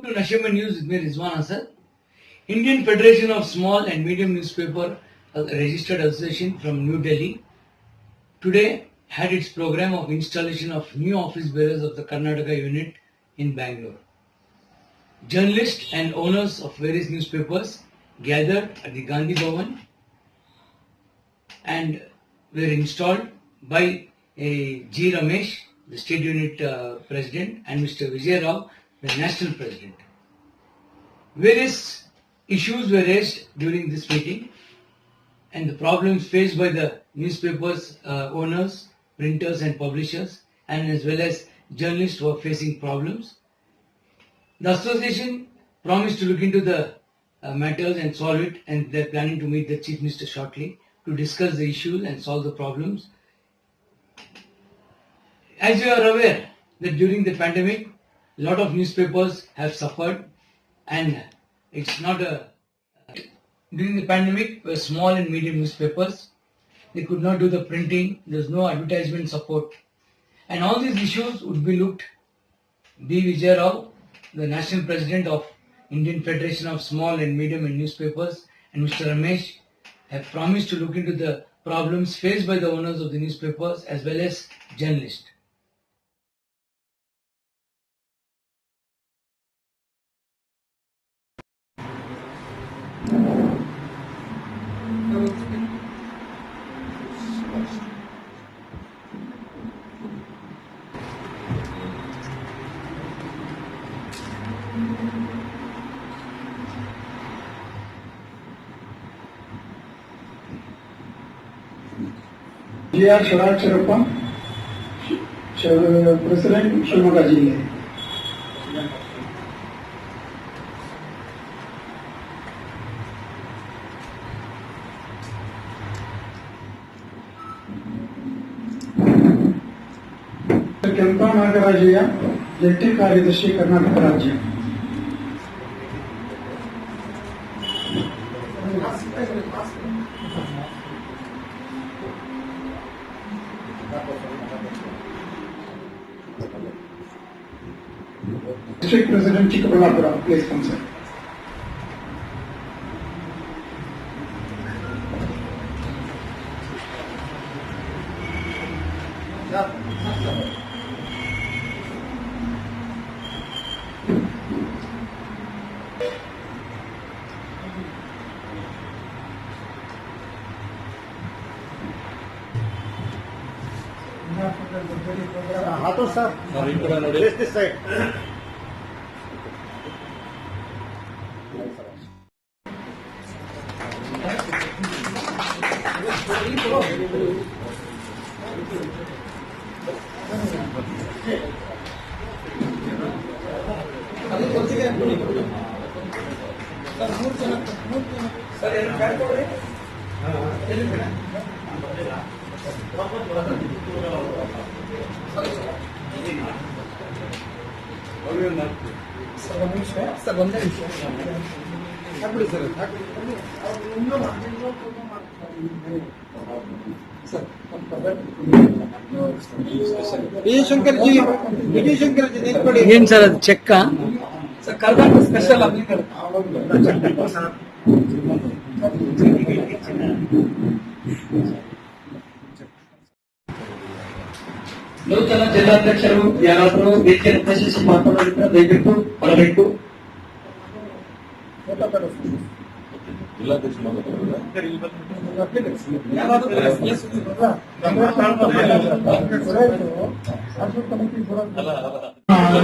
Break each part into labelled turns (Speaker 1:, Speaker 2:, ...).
Speaker 1: To Nashima News with me Rizwan Asad. Indian Federation of Small and Medium Newspaper Registered Association from New Delhi today had its program of installation of new office bearers of the Karnataka unit in Bangalore. Journalists and owners of various newspapers gathered at the Gandhi Bhavan and were installed by G. Ramesh, the state unit president, and Mr. Vijay Rao, the national president. Various issues were raised during this meeting and the problems faced by the newspapers owners, printers and publishers, and as well as journalists who are facing problems. The association promised to look into the matters and solve it, and they are planning to meet the Chief Minister shortly to discuss the issues and solve the problems. As you are aware that during the pandemic, a lot of newspapers have suffered, and it's not during the pandemic, small and medium newspapers, they could not do the printing, there's no advertisement support. And all these issues would be looked. B. Vijay Rao, the national president of Indian Federation of Small and Medium Newspapers, and Mr. Ramesh have promised to look into the problems faced by the owners of the newspapers as well as journalists.
Speaker 2: G.R. Sharaksharappa, President, Shimoga Jilla. Kempa Nagarajaya, Jatti Karyadashi, Karnataka Rajya. District President Chikaballapura, please come sir.
Speaker 3: Hato sir, face this side. Vijay Shankar ji,
Speaker 1: Again, sir, check.
Speaker 3: Sir, Karnataka special applicant. ನೂತನ ಜಿಲ್ಲಾಧ್ಯಕ್ಷರು ಯಾರಾದರೂ ವೇದಿಕೆ ಉದ್ದೇಶಿಸಿ ಮಾತನಾಡಿದ್ರೆ ದಯವಿಟ್ಟು ಹೊರಬೇಕು.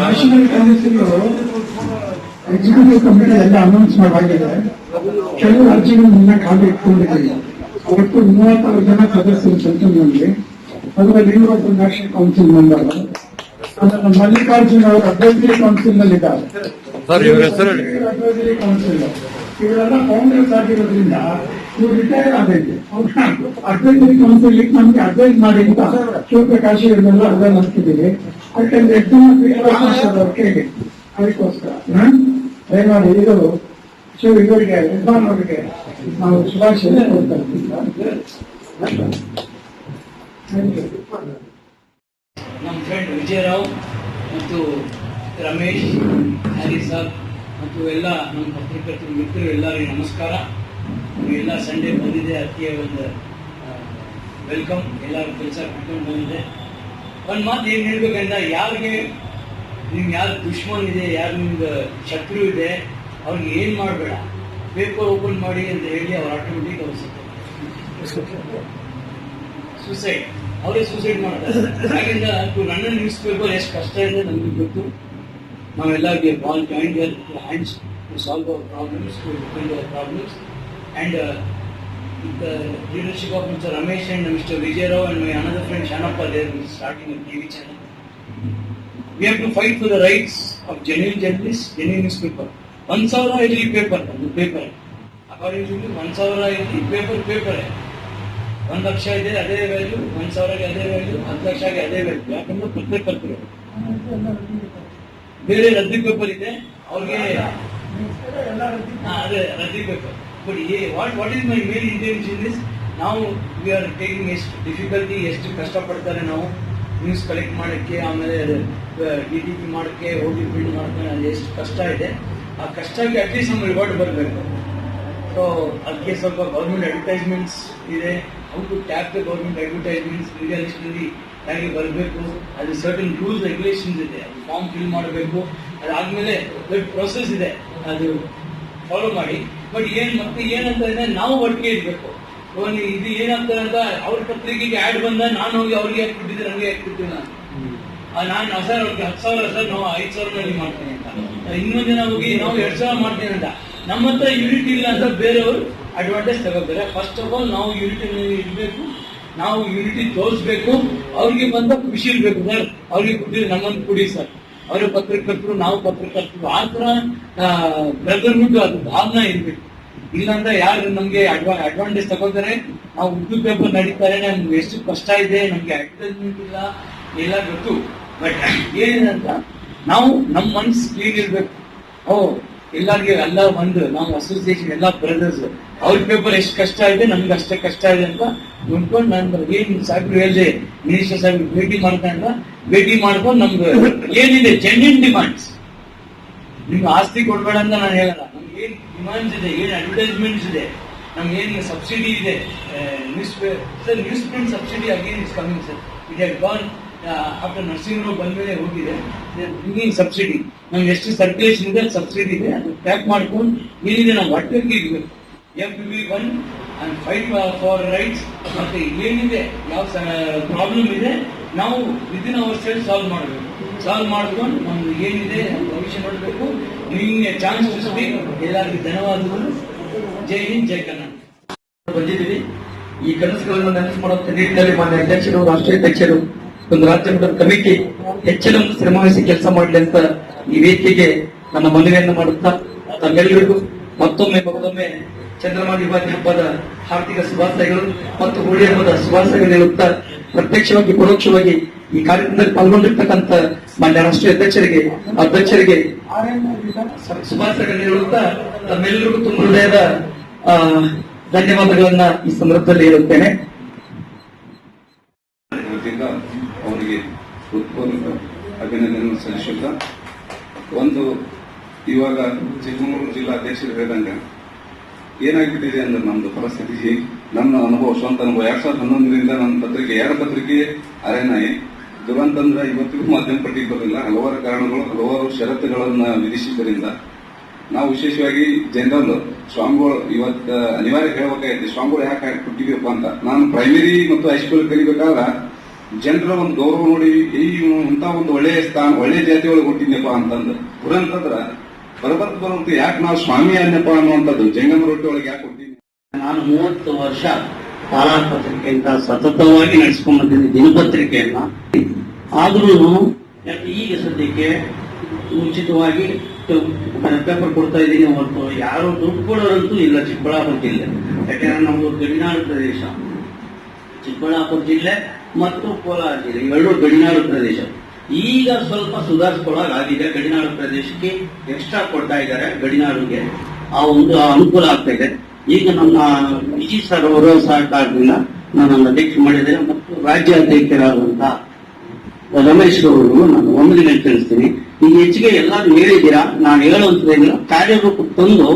Speaker 2: National council executive committee ಎಲ್ಲ announce ಮಾಡಾಗಿದೆ. ಕೆಲವು ಅರ್ಜಿಗಳು ನಿನ್ನ ಖಾಲಿ ಇಟ್ಕೊಂಡಿದ್ದೀವಿ. ಒಟ್ಟು 36 ಜನ ಸದಸ್ಯರು ಸೆಂಟ್ರಲ್ನಲ್ಲಿ, ಅದರಲ್ಲಿ ಇವರು ನ್ಯಾಷನಲ್ ಕೌನ್ಸಿಲ್ ಮೆಂಬರ್, ಅದನ್ನು ಮಲ್ಲಿಕಾರ್ಜುನ್ ಅವರು ಅಡ್ವೈಸರಿ ಕೌನ್ಸಿಲ್ ನಲ್ಲಿದ್ದಾರೆ. ಅಡ್ವೈಸರಿ ಕೌನ್ಸಿಲ್ ಇವರೆಲ್ಲ ಕಾಂಗ್ರೆಸ್ ಆಗಿರೋದ್ರಿಂದ ಇವ್ರು ರಿಟೈರ್ ಆಗೈತೆ. ಅಡ್ವೈಸರಿ ಕೌನ್ಸಿಲ್ ನಮ್ಗೆ ಅಡ್ವೈಸ್ ಮಾಡಿ ಅಂತ ಶಿವಪ್ರಕಾಶ್ ಇವನ್ನೆಲ್ಲ ಅಡ್ವೈಸ್ ಮಾಡ್ತಿದ್ದೀವಿ. ಯಾಕಂದ್ರೆ ಎಕ್ಸಾಮ್ ಕೇಳಿ ಅದಕ್ಕೋಸ್ಕರ ದಯಮಾಡಿ ಇದು ಇವರಿಗೆ ರಿಜ್ವಾನ್ ಅವರಿಗೆ ನಾವು ಶುಭಾಶಯ ಕೊಡ್ತಾ ಇದ್ದೀವಿ.
Speaker 1: ನಮ್ಮ ಫ್ರೆಂಡ್ ವಿಜಯರಾವ್ ಮತ್ತು ರಮೇಶ್ ಹರಿ ಸರ್ ಮತ್ತು ಎಲ್ಲ ನಮ್ಮ ಪತ್ರಕರ್ತರು ಮಿತ್ರರು ಎಲ್ಲರಿಗೂ ನಮಸ್ಕಾರ. ಎಲ್ಲ ಸಂಡೇ ಬಂದಿದೆ, ಅದಕ್ಕೆ ಒಂದು ವೆಲ್ಕಮ್. ಎಲ್ಲರೂ ಕೆಲಸ ಕಟ್ಕೊಂಡು ಬಂದಿದೆ. ಒಂದು ಮಾತು ಏನು ಹೇಳ್ಬೇಕಂದ್ರೆ, ಯಾರಿಗೆ ನಿಮ್ಗೆ ಯಾರು ದುಶ್ಮನ್ ಇದೆ, ಯಾರು ನಿಮ್ಗೆ ಶತ್ರು ಇದೆ, ಅವ್ರಿಗೆ ಏನು ಮಾಡಬೇಡ, ಪೇಪರ್ ಓಪನ್ ಮಾಡಿ ಅಂತ ಹೇಳಿ ಅವ್ರು ಆಟೋಮೆಟಿಕ್ ಅವ್ರು ಸೂಸೈಡ್, ಅವರೇ ಸೂಸೈಡ್ ಮಾಡ್ತಾರೆ. ಹಾಗಿಂದ ನನ್ನ ನ್ಯೂಸ್ ಪೇಪರ್ ಎಷ್ಟು ಕಷ್ಟ ಇದೆ ನಮಗೆ ಗೊತ್ತು. ನಾವೆಲ್ಲ all joint hands to solve our problems, to defend our problems. And the leadership of Mr. Ramesh and Mr. Vijay Rao and my another friend Shanappa, they are starting a TV channel. We have to fight for the rights of genuine journalists, genuine newspaper. 1,000 ಇಲ್ಲಿ paper, ಒಂದು paper according to 1,000 ಇಲ್ಲಿ paper 1 lakh ಇದೆ ಅದೇ value, 1,000ಗೆ ಅದೇ value, 10 ಲಕ್ಷಗೆ ಅದೇ value. ಯಾಕಂದ್ರೆ ಪತ್ರಕರ್ತರು ಬೇರೆ ರದ್ದಿ ಪೇಪರ್ ಇದೆ ಅವ್ರಿಗೆ, ಅದೇ ರದ್ದಿ paper. But what is my main intention is, now we are taking ಎಷ್ಟು ಡಿಫಿಕಲ್ಟಿ, ಎಷ್ಟು ಕಷ್ಟಪಡ್ತಾರೆ ನಾವು ನ್ಯೂಸ್ ಕಲೆಕ್ಟ್ ಮಾಡೋಕ್ಕೆ, ಆಮೇಲೆ DTP ಮಾಡೋಕ್ಕೆ, OTP ಬಿಲ್ಡ್ ಮಾಡೋಕ್ಕೆ, ಅದು ಎಷ್ಟು ಕಷ್ಟ ಇದೆ. ಆ ಕಷ್ಟಕ್ಕೆ ಅಟ್ಲೀಸ್ಟ್ ನಮ್ಮ ರಿವಾರ್ಡ್ ಬರಬೇಕು. ಸೊ ಅದಕ್ಕೆ ಸ್ವಲ್ಪ ಗೌರ್ಮೆಂಟ್ ಅಡ್ವರ್ಟೈಸ್ಮೆಂಟ್ಸ್ ಇದೆ. How to tap the government advertisements media ಲಿಸ್ಟಲ್ಲಿ ಹೇಗೆ ಬರಬೇಕು, ಅದು ಸರ್ಟನ್ ರೂಲ್ಸ್ ರೆಗ್ಯುಲೇಷನ್ಸ್ ಇದೆ. ಅದು ಫಾರ್ಮ್ ಫಿಲ್ ಮಾಡಬೇಕು, ಅದಾದಮೇಲೆ ದೊಡ್ಡ ಪ್ರೊಸೆಸ್ ಇದೆ, ಅದು ಫಾಲೋ ಮಾಡಿ. ಬಟ್ ಮತ್ತೆ ಏನಂತ ಇದೆ, ನಾವು ಒಟ್ಟಿಗೆ ಇರಬೇಕು. ಇದು ಏನಾಗ್ತದೆ ಅಂತ, ಅವ್ರ ಪತ್ರಿಕೆಗೆ ಆ್ಯಡ್ ಬಂದ ನಾನು ಹೋಗಿ ಅವ್ರಿಗೆ ಯಾಕೆ ಕೊಟ್ಟಿದ್ದೆ, ನನಗೆ ಯಾಕೆ ಕೊಟ್ಟಿಲ್ಲ ನಾನು ಸರ್ ಅವ್ರಿಗೆ 10,000 ಸರ್ ನಾವು 5,000 ಮಾಡ್ತೀನಿ ಅಂತ, ಇನ್ನೊಂದು ಜನ ಹೋಗಿ ನಾವು 2,000 ಮಾಡ್ತೀನಿ ಅಂತ. ನಮ್ಮ ಹತ್ರ ಯೂನಿಟಿ ಇಲ್ಲ ಅಂತ ಬೇರೆಯವರು ಅಡ್ವಾಂಟೇಜ್ ತಗೋತಾರೆ. ಫಸ್ಟ್ ಆಫ್ ಆಲ್ ನಾವು ಯೂನಿಟಿನಲ್ಲಿ ಇರಬೇಕು, ನಾವು ಯೂನಿಟಿ ತೋರಿಸ್ಬೇಕು. ಅವ್ರಿಗೆ ಬಂದ ಖುಷಿ ಇರಬೇಕು, ಸರ್ ಅವ್ರಿಗೆ ಕೊಟ್ಟಿದ್ರೆ ನಮ್ಮನ್ನು ಕೊಡಿ ಸರ್, ಅವರ ಪತ್ರಕರ್ತರು ನಾವು ಪತ್ರಕರ್ತರು, ಆ ತರ ಬ್ರದರ್ಹುಡ್ ಅದು ಭಾವನೆ ಇರ್ಬೇಕು. ಇಲ್ಲಾಂದ್ರೆ ಯಾರು ನಮ್ಗೆ ಅಡ್ವಾಂಟೇಜ್ ತಗೋತಾರೆ. ನಾವು ಉರ್ದು ಪೇಪರ್ ನಡೀತಾರೆ, ನಮ್ಗೆ ಎಷ್ಟು ಕಷ್ಟ ಇದೆ, ನಮ್ಗೆ ಅಡ್ವರ್ಟೈಸ್ಮೆಂಟ್ ಇಲ್ಲ, ಎಲ್ಲ ಗೊತ್ತು. ಬಟ್ ಏನಂತ ನಾವು ನಮ್ಮ ಮನ್ಸು ಕ್ಲೀನ್ ಇರ್ಬೇಕು. ಎಲ್ಲರಿಗೆ ಎಲ್ಲ ಒಂದು ನಾವು ಅಸೋಸಿಯೇಷನ್ ಎಲ್ಲ ಬ್ರದರ್ಸ್, ಅವ್ರ ಪೇಪರ್ ಎಷ್ಟು ಕಷ್ಟ ಇದೆ ನಮ್ಗೆ ಅಷ್ಟೇ ಕಷ್ಟ ಇದೆ ಅಂತ ನೋಡ್ಕೊಂಡು, ನಾನು ಏನ್ ಸಾಹೇಬ್ರು ಹೇಳಿದೆ, ಮಿನಿಸ್ಟರ್ ಸಾಹೇಬ್ ಭೇಟಿ ಮಾಡ್ಕೊಂಡು ನಮ್ಗೆ ಏನಿದೆ ಜೆನ್ಯೂನ್ ಡಿಮಾಂಡ್ಸ್, ನಿಮ್ಗೆ ಆಸ್ತಿ ಕೊಡ್ಬೇಡ ಅಂತ ನಾನು ಹೇಳಲ್ಲ. ನಮ್ಗೆ ಏನ್ ಡಿಮಾಂಡ್ಸ್ ಇದೆ, ಏನ್ ಅಡ್ವರ್ಟೈಸ್ಮೆಂಟ್ಸ್ ಇದೆ, ನಮ್ಗೆ ಏನ್ ಸಬ್ಸಿಡಿ ಇದೆ, news print subsidy again is coming sir. It had gone after nursing ಬಂದ್ಮೇಲೆ ಹೋಗಿದೆ ಸಬ್ಸಿಡಿ. ನಮ್ಗೆ ಎಷ್ಟು ಸರ್ಕ್ಯುಲೇಷನ್ ಇದೆ ಸಬ್ಸಿಡಿ ಇದೆ, ಅದು ಟ್ಯಾಪ್ ಮಾಡ್ಕೊಂಡು ಏನಿದೆ ನಾವು ಒಟ್ಟಿಗೆ ಇರ್ಬೇಕು. FBB1 and fight for rights. ಮತ್ತೆ ಏನಿದೆ, ಯಾವ ಪ್ರಾಬ್ಲಮ್ ಇದೆ ನಾವು ವಿದಿನ್ ಅವರ್ ಸೆಲ್ಫ್ ಸಾಲ್ವ್ ಮಾಡಬೇಕು. ಸಾಲ್ವ್ ಮಾಡ್ಕೊಂಡು ನಮ್ದು ಏನಿದೆ ಭವಿಷ್ಯ ನೋಡಬೇಕು. ನಿಮಗೆ ಚಾನ್ಸ್ ಟು ಸ್ಪೀಕ್. ಎಲ್ಲರಿಗೂ ಧನ್ಯವಾದಗಳು. ಜೈ ಹಿಂದ್, ಜೈ ಕರ್ನಾಟಕ.
Speaker 3: ಬಂದಿದ್ದೀವಿ. ಈ ಕನಸುಗಳನ್ನು ನನಸು ಮಾಡುವಂತ ನಿಟ್ಟಿನಲ್ಲಿ ಮಾನ್ಯ ಅಧ್ಯಕ್ಷರು, ರಾಷ್ಟ್ರೀಯ ಅಧ್ಯಕ್ಷರು, ಒಂದು ರಾಜ್ಯ ಮಟ್ಟದ ಕಮಿಟಿ ಹೆಚ್ಚಿನ ಒಂದು ಶ್ರಮವಹಿಸಿ ಕೆಲಸ ಮಾಡಲಿ ಅಂತ ಈ ವೇದಿಕೆಗೆ ನನ್ನ ಮನವಿಯನ್ನು ಮಾಡುತ್ತಾ, ತಮ್ಮೆಲ್ಲರಿಗೂ ಮತ್ತೊಮ್ಮೆ ಮಗದೊಮ್ಮೆ ಚಂದ್ರಮಾನ ಯುಗಾದಿ ಹಬ್ಬದ ಹಾರ್ದಿಕ ಶುಭಾಶಯಗಳು ಮತ್ತು ಹೋಳಿ ಹಬ್ಬದ ಶುಭಾಶಯಗಳು ಹೇಳುತ್ತಾ, ಪ್ರತ್ಯಕ್ಷವಾಗಿ ಪರೋಕ್ಷವಾಗಿ ಈ ಕಾರ್ಯಕ್ರಮದಲ್ಲಿ ಪಾಲ್ಗೊಂಡಿರ್ತಕ್ಕಂಥ ಮಾನ್ಯ ರಾಷ್ಟ್ರೀಯ ಅಧ್ಯಕ್ಷರಿಗೆ ಶುಭಾಶಯಗಳನ್ನು ಹೇಳುತ್ತಾ, ತಮ್ಮೆಲ್ಲರಿಗೂ ತುಂಬ ಹೃದಯದ ಧನ್ಯವಾದಗಳನ್ನ ಈ ಸಂದರ್ಭದಲ್ಲಿ ಹೇಳುತ್ತೇನೆ.
Speaker 4: ಅವರಿಗೆ ಹೃತ್ಪೂರ್ವಕ ಅಭಿನಂದನೆ ಸಲ್ಲಿಸುತ್ತಾ, ಒಂದು ಇವಾಗ ಚಿಕ್ಕಮಗಳೂರು ಜಿಲ್ಲಾ ಅಧ್ಯಕ್ಷರು ಹೇಳಿದಂಗೆ ಏನಾಗ್ಬಿಟ್ಟಿದೆ ಅಂದ್ರೆ ನಮ್ದು ಪರಿಸ್ಥಿತಿ, ನನ್ನ ಅನುಭವ, ಸ್ವಂತ ಅನುಭವ. 2011ರಿಂದ ನನ್ನ ಪತ್ರಿಕೆ, 2 ಪತ್ರಿಕೆ ಅರೆನಾಯಿ ದುರಂತ ಅಂದ್ರೆ ಇವತ್ತಿಗೂ ಮಾಧ್ಯಮ ಪಟ್ಟಿಗೆ ಬರಲಿಲ್ಲ. ಹಲವಾರು ಕಾರಣಗಳು, ಹಲವಾರು ಷರತ್ತುಗಳನ್ನ ವಿಧಿಸಿದ್ದರಿಂದ ನಾವು ವಿಶೇಷವಾಗಿ ಜನರಲ್ ಸ್ವಾಮಿಗಳು ಇವತ್ತು ಅನಿವಾರ್ಯ ಹೇಳಬೇಕಾಗಿದೆ, ಸ್ವಾಮಿಗಳು ಯಾಕೆ ಕೊಟ್ಟಿದ್ದೀವಪ್ಪ ಅಂತ. ನಾನು ಪ್ರೈಮರಿ ಮತ್ತು ಹೈಸ್ಕೂಲ್ ಕಲಿಬೇಕಾದ್ರೆ ಜನರ ಒಂದು ಗೌರವ ನೋಡಿ ಇಂಥ ಒಂದು ಒಳ್ಳೆಯ ಸ್ಥಾನ, ಒಳ್ಳೆ ಜಾತಿ ಒಳಗೆ ಕೊಟ್ಟಿದ್ನಪ್ಪ ಅಂತಂದು ದುರಂತಂದ್ರ ಬರಬರ್ತ ಯಾಕೆ ನಾವು ಸ್ವಾಮಿ ಅನ್ನಪ್ಪ ಅನ್ನುವಂಥದ್ದು ಜಂಗಮ ರೊಟ್ಟಿ ಒಳಗೆ ಯಾಕೆ ಕೊಟ್ಟಿದ್ದೀನಿ.
Speaker 5: ನಾನು 30 ವರ್ಷ ತಾಲಾ ಪತ್ರಿಕೆಯಿಂದ ಸತತವಾಗಿ ನಡೆಸ್ಕೊಂಡು ಬಂದಿದ್ದೀನಿ ದಿನಪತ್ರಿಕೆಯನ್ನ. ಆದ್ರೂ ಈಗ ಸದ್ಯಕ್ಕೆ ಉಚಿತವಾಗಿ ಪೇಪರ್ ಕೊಡ್ತಾ ಇದ್ದೀನಿ ಹೊರತು ಯಾರು ದುಡ್ಡು ಕೊಡೋರಂತೂ ಇಲ್ಲ ಚಿಕ್ಕಬಳ್ಳಾಪುರ ಜಿಲ್ಲೆ. ಯಾಕೆಂದ್ರೆ ನಮ್ದು ಗಡಿನಾಡು ಪ್ರದೇಶ, ಚಿಕ್ಕಬಳ್ಳಾಪುರ ಜಿಲ್ಲೆ ಮತ್ತು ಕೋಲಾರ ಜಿಲ್ಲೆ ಇವೆರಡೂ ಗಡಿನಾಡು ಪ್ರದೇಶ. ಈಗ ಸ್ವಲ್ಪ ಸುಧಾರಿಸ್ಕೊಳ್ಳಾಗಿದೆ. ಗಡಿನಾಡು ಪ್ರದೇಶಕ್ಕೆ ಎಕ್ಸ್ಟ್ರಾ ಕೊಡ್ತಾ ಇದ್ದಾರೆ, ಗಡಿನಾಡಿಗೆ ಆ ಒಂದು ಅನುಕೂಲ ಆಗ್ತಾ ಇದೆ. ಈಗ ನಮ್ಮ ವಿಜಿ ಸರ್ ಅವರ ಸಹಕಾರದಿಂದ ನಾನು ಅಧ್ಯಕ್ಷ ಮಾಡಿದ್ದೇನೆ ಮತ್ತು ರಾಜ್ಯ ಅಧ್ಯಕ್ಷರಾದಂತಹ ರಮೇಶ್ ಅವರು ನಾನು ಒಂದಿನ ತಿಳಿಸ್ತೀನಿ. ಈಗ ಹೆಚ್ಚಿಗೆ ಎಲ್ಲರೂ ಹೇಳಿದ್ದೀರಾ, ನಾವು ಹೇಳುವಂತದೇನಿಲ್ಲ, ಕಾರ್ಯರೂಪಕ್ಕೆ ತಂದು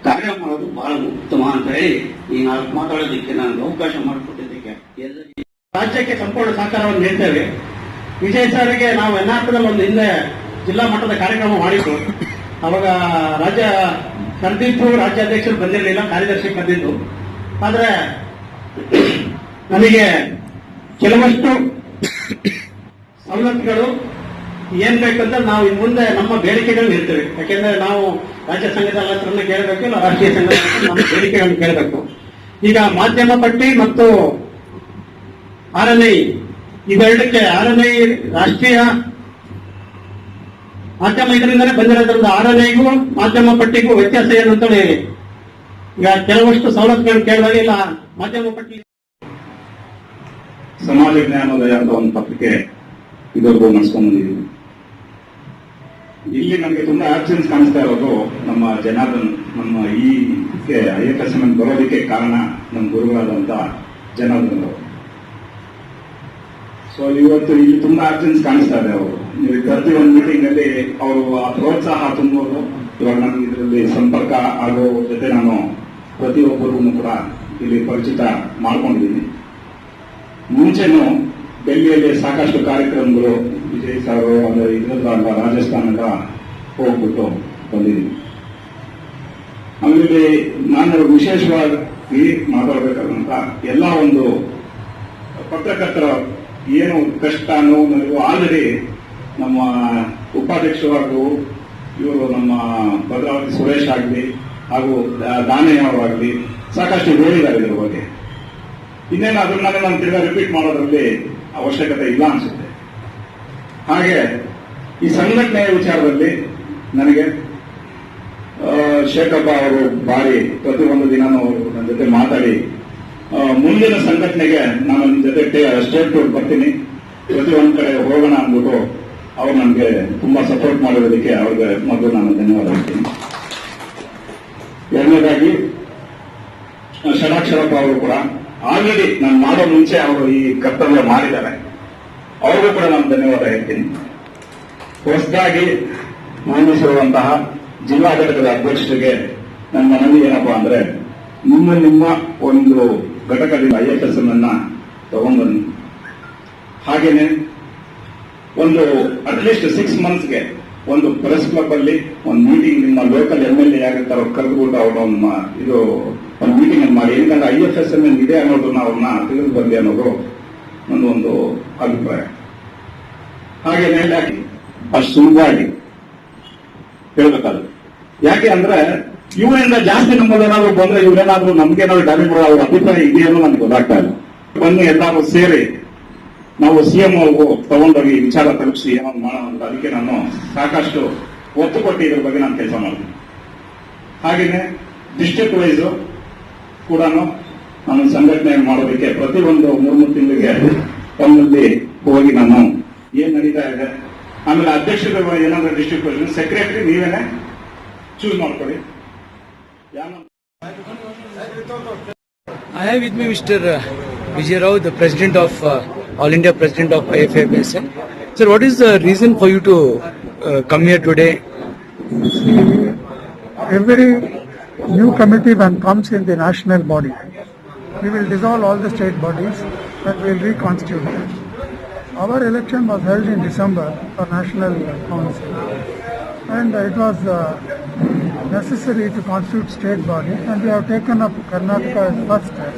Speaker 5: ಕಾರ್ಯ ಮಾಡೋದು ಬಹಳ ಉತ್ತಮ ಅಂತ ಹೇಳಿ ಈ ನಾವು ಮಾತಾಡೋದಕ್ಕೆ ನನಗೆ ಅವಕಾಶ ಮಾಡಿಕೊಟ್ಟಿದ್ದಕ್ಕೆ ಎಲ್ಲರಿಗೂ ರಾಜ್ಯಕ್ಕೆ ಸಂಪೂರ್ಣ ಸಹಕಾರವನ್ನು ನೀಡ್ತೇವೆ. ವಿಜಯ್ ಸರ್ಗೆ ನಾವು ಎನ್ಆರ್ಪದಲ್ಲಿ ಒಂದು ಹಿಂದೆ ಜಿಲ್ಲಾ ಮಟ್ಟದ ಕಾರ್ಯಕ್ರಮ ಮಾಡಿದ್ದು. ಅವಾಗ ರಾಜ್ಯ ಕರೆದಿದ್ದು ರಾಜ್ಯಾಧ್ಯಕ್ಷರು ಬಂದಿರಲಿಲ್ಲ, ಕಾರ್ಯದರ್ಶಿ ಕರೆದಿದ್ದು. ಆದ್ರೆ ನಮಗೆ ಕೆಲವಷ್ಟು ಸವಲತ್ತುಗಳು ಏನ್ ಬೇಕಂತ ನಾವು ಇನ್ ಮುಂದೆ ನಮ್ಮ ಬೇಡಿಕೆಗಳನ್ನ ಇರ್ತೇವೆ. ಯಾಕೆಂದ್ರೆ ನಾವು ರಾಜ್ಯ ಸಂಘದ ಹತ್ರನ್ನ ಕೇಳಬೇಕು, ಇಲ್ಲ ರಾಷ್ಟ್ರೀಯ ಸಂಘದ ಹತ್ರ ನಮ್ಮ ಬೇಡಿಕೆಗಳನ್ನು ಕೇಳಬೇಕು. ಈಗ ಮಾಧ್ಯಮ ಪಟ್ಟಿ ಮತ್ತು RNI ಇವೆರಡಕ್ಕೆ RNI ರಾಷ್ಟ್ರೀಯ ಮಾಧ್ಯಮ ಇದರಿಂದಲೇ ಬಂದಿರೋದ್ರಿಂದ RNIಗೂ ಮಾಧ್ಯಮ ಪಟ್ಟಿಗೂ ವ್ಯತ್ಯಾಸ ಏನು ಅಂತ ಹೇಳಿ ಈಗ ಕೆಲವಷ್ಟು ಸವಲತ್ತುಗಳನ್ನು ಕೇಳಿದಾಗ ಇಲ್ಲ ಮಾಧ್ಯಮ ಪಟ್ಟಿ
Speaker 4: ಸಮಾಜ ಜ್ಞಾನೋದಯ ಅಂತ ಒಂದು ಪತ್ರಿಕೆ ಇದುವರೆಗೂ ನಡೆಸ್ಕೊಂಡು ಬಂದಿದ್ದೀವಿ. ಇಲ್ಲಿ ನಮಗೆ ತುಂಬಾ ಆಬ್ಸೆನ್ಸ್ ಕಾಣಿಸ್ತಾ ಇರೋದು ನಮ್ಮ ಜನಾರ್ದನ್. ನಮ್ಮ ಈ IFSM ಬರೋದಕ್ಕೆ ಕಾರಣ ನಮ್ಮ ಗುರುಗಳಾದಂತ ಜನಾರ್ದನ್ ಅವರು. ಸೊ ಇವತ್ತು ಇಲ್ಲಿ ತುಂಬಾ ಆಬ್ಸೆನ್ಸ್ ಕಾಣಿಸ್ತಾ ಇದೆ ಅವರು. ನೀವು ಪ್ರತಿ ಒಂದು ಮೀಟಿಂಗ್ ಅಲ್ಲಿ ಅವರು ಆ ಪ್ರೋತ್ಸಾಹ ತುಂಬೋದು. ಇವಾಗ ನನಗೆ ಇದರಲ್ಲಿ ಸಂಪರ್ಕ ಆಗೋ ಜೊತೆ ನಾನು ಪ್ರತಿಯೊಬ್ಬರಿಗೂ ಕೂಡ ಇಲ್ಲಿ ಪರಿಚಿತ ಮಾಡ್ಕೊಂಡಿದ್ದೀನಿ. ಮುಂಚೆನೂ ಡೆಲ್ಲಿಯಲ್ಲಿ ಸಾಕಷ್ಟು ಕಾರ್ಯಕ್ರಮಗಳು ವಿಜಯ್ ಸಾರು ಅಂದ್ರೆ ಇದರಿಂದ ರಾಜಸ್ಥಾನದ ಹೋಗ್ಬಿಟ್ಟು ಬಂದಿದ್ದೀನಿ. ಆಮೇಲೆ ನಾನು ವಿಶೇಷವಾಗಿ ಮಾತಾಡಬೇಕಾದಂತ ಎಲ್ಲ ಒಂದು ಪತ್ರಕರ್ತರ ಏನು ಕಷ್ಟ ನೋವು ಆಲ್ರೆಡಿ ನಮ್ಮ ಉಪಾಧ್ಯಕ್ಷರಾಗೂ ಇವರು ನಮ್ಮ ಭದ್ರಾವತಿ ಸುರೇಶ್ ಆಗಲಿ ಹಾಗೂ ದಾನಯ್ಯ ಅವರಾಗಲಿ ಸಾಕಷ್ಟು ಹೇಳಿದ್ದಾರೆ ಇದರ ಬಗ್ಗೆ. ಇನ್ನೇನು ಅದನ್ನ ನಾನು ತಿರ್ಗಾ ರಿಪೀಟ್ ಮಾಡೋದ್ರಲ್ಲಿ ಅವಶ್ಯಕತೆ ಇಲ್ಲ ಅನ್ಸುತ್ತೆ. ಹಾಗೆ ಈ ಸಂಘಟನೆಯ ವಿಚಾರದಲ್ಲಿ ನನಗೆ ಶೇಖಪ್ಪ ಅವರು ಬಾರಿ ಪ್ರತಿಯೊಂದು ದಿನಾನು ನನ್ನ ಜೊತೆ ಮಾತಾಡಿ ಮುಂದಿನ ಸಂಘಟನೆಗೆ ನಾನು ನಿಮ್ಮ ಜೊತೆ ಸ್ಟೇಟ್ ಟೂರ್ ಬರ್ತೀನಿ, ಪ್ರತಿಯೊಂದು ಕಡೆ ಹೋಗೋಣ ಅಂದ್ಬಿಟ್ಟು ಅವ್ರು ನನಗೆ ತುಂಬಾ ಸಪೋರ್ಟ್ ಮಾಡಿರೋದಕ್ಕೆ ಅವ್ರಿಗೆ ಮೊದಲು ನಾನು ಧನ್ಯವಾದ ಹೇಳ್ತೀನಿ. ಎರಡನೇದಾಗಿ ಷಡಾಕ್ಷರಪ್ಪ ಅವರು ಕೂಡ ಆಲ್ರೆಡಿ ನಾನು ಮಾಡೋ ಮುಂಚೆ ಅವರು ಈ ಕರ್ತವ್ಯ ಮಾಡಿದ್ದಾರೆ, ಅವ್ರಿಗೂ ಕೂಡ ನಾನು ಧನ್ಯವಾದ ಹೇಳ್ತೀನಿ. ಹೊಸದಾಗಿ ನೇಮಿಸಿರುವಂತಹ ಜಿಲ್ಲಾ ಘಟಕದ ಅಧ್ಯಕ್ಷರಿಗೆ ನನ್ನ ಮನವಿ ಏನಪ್ಪಾ ಅಂದ್ರೆ ನಿಮ್ಮ ಒಂದು ಘಟಕದಿಂದ IFSM ಅನ್ನ ತಗೊಂಡ್ಬನ್ನಿ. ಹಾಗೇನೆ ಒಂದು ಅಟ್ಲೀಸ್ಟ್ 6 ಮಂತ್ಸ್ಗೆ ಒಂದು ಪ್ರೆಸ್ ಕ್ಲಬ್ ಅಲ್ಲಿ ಒಂದು ಮೀಟಿಂಗ್ ನಿಮ್ಮ ಲೋಕಲ್ MLA ಯಾರಿರ್ತಾರೋ ಕರೆದುಬಿಟ್ಟು ಅವ್ರ ಇದು ಒಂದು ಮೀಟಿಂಗ್ ಅನ್ನು ಮಾಡಿ. ఎందుకంటే IFSM ಇದೆ ಅನ್ನೋದನ್ನ ಅವ್ರನ್ನ ತಿಳಿದು ಬಂದಿ ಅನ್ನೋದು ಒಂದು ಅಭಿಪ್ರಾಯ. ಹಾಗೇನೆ ಅಷ್ಟು ಸುಲಭವಾಗಿ ಹೇಳ್ಬೇಕಾದ್ರೆ ಯಾಕೆ ಅಂದ್ರೆ ಇವರಿಂದ ಜಾಸ್ತಿ ನಮ್ಮದೇನಾದ್ರು ಬಂದ್ರೆ ಇವರೇನಾದ್ರೂ ನಮ್ಗೇನಾದ್ರು ಡ್ಯಾಮೇಜ್ ಮಾಡೋ ಅವ್ರ ಅಭಿಪ್ರಾಯ ಇದೆಯನ್ನೋ ನನಗೆ ಗೊತ್ತಾಗ್ತಾ ಇಲ್ಲ. ಬನ್ನಿ ಎಲ್ಲರೂ ಸೇರಿ ನಾವು CM ಅವ್ರಿಗೂ ತಗೊಂಡೋಗಿ ವಿಚಾರ ತಲುಪಿಸಿ ಏನಾದ್ರು ಮಾಡೋಣ ಅಂತ ಅದಕ್ಕೆ ನಾನು ಸಾಕಷ್ಟು ಒತ್ತು ಕೊಟ್ಟು ಇದ್ರ ಬಗ್ಗೆ ನಾನು ಕೆಲಸ ಮಾಡ್ತೀನಿ. ಹಾಗೇನೆ ಡಿಸ್ಟ್ರಿಕ್ಟ್ ವೈಸ್ ಕೂಡ ನಾನು ಸಂಘಟನೆ ಮಾಡೋದಕ್ಕೆ ಪ್ರತಿಯೊಂದು 3 ತಿಂಗಳಿಗೆ ತಮ್ಮಲ್ಲಿ ಹೋಗಿ ನಾನು ಏನ್ ನಡೀತಾ ಇದೆ, ಆಮೇಲೆ ಅಧ್ಯಕ್ಷರು ಏನಾದ್ರು ಡಿಸ್ಟ್ರಿಕ್ಟ್ ವೈಸ್ ಸೆಕ್ರೆಟರಿ ನೀವೇನೆ ಚೂಸ್ ಮಾಡ್ಕೊಳ್ಳಿ.
Speaker 1: I have with me Mr. Vijay Rao, the President of All India President of IFSM. Sir, what is the reason for you to come here today?
Speaker 2: Every new committee when comes in the national body, we will dissolve all the state bodies and we will reconstitute them. Our election was held in December for National Council, and it was necessary to constitute state body, and we have taken up Karnataka as first step,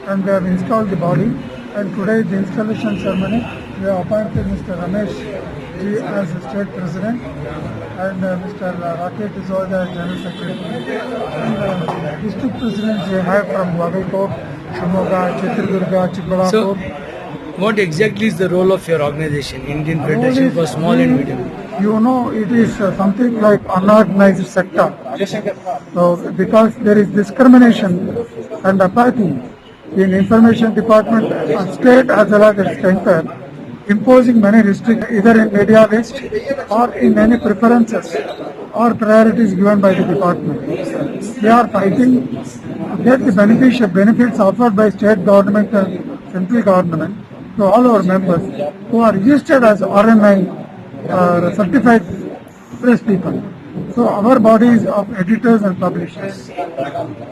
Speaker 2: and we have installed the body, and today the installation ceremony we have appointed Mr. Ramesh Ji as state president, and Mr. Rakesh Dizoja as general secretary, and district presidents we have from Bagalkot, Shimoga, Chitragurga, Chikbalapur.
Speaker 1: So, what exactly is the role of your organization, Indian Federation for Small and Medium?
Speaker 2: You know, it is something like unorganized sector. So, because there is discrimination and apathy in information department, state as well as center, imposing many restrictions either in media list or in any preferences or priorities given by the department. They are fighting to get the benefits offered by state government and central government to all our members who are registered as RNI certified press people. So our bodies of editors and publishers.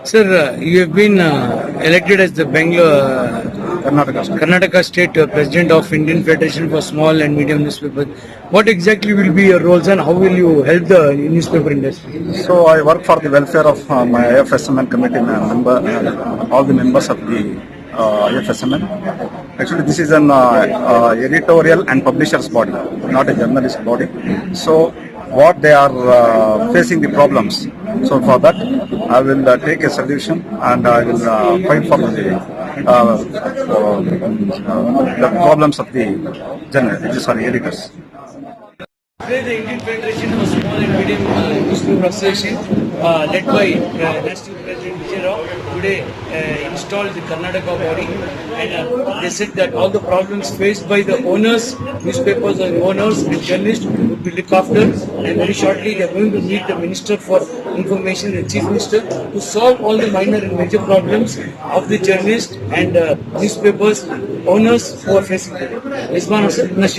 Speaker 1: Sir, you have been elected as the Bangalore, Karnataka State President of Indian Federation for Small and Medium Newspapers. What exactly will be your roles and how will you help the newspaper industry?
Speaker 6: So I work for the welfare of my IFSMN committee member, all the members of the IFSMN. Actually, this is an editorial and publishers body, not a journalist body. So what they are facing the problems. So for that, I will take a solution and I will fight for the problems of the journalists, editors.
Speaker 1: Today, the Indian Federation for Small and Medium Newspaper Association, led by National President Vijay Rao, today installed the Karnataka body, and they said that all the problems faced by the owners, newspapers and owners and journalists would be looked after, and very shortly they are going to meet the Minister for Information, the Chief Minister, to solve all the minor and major problems of the journalists and newspapers owners who are facing today.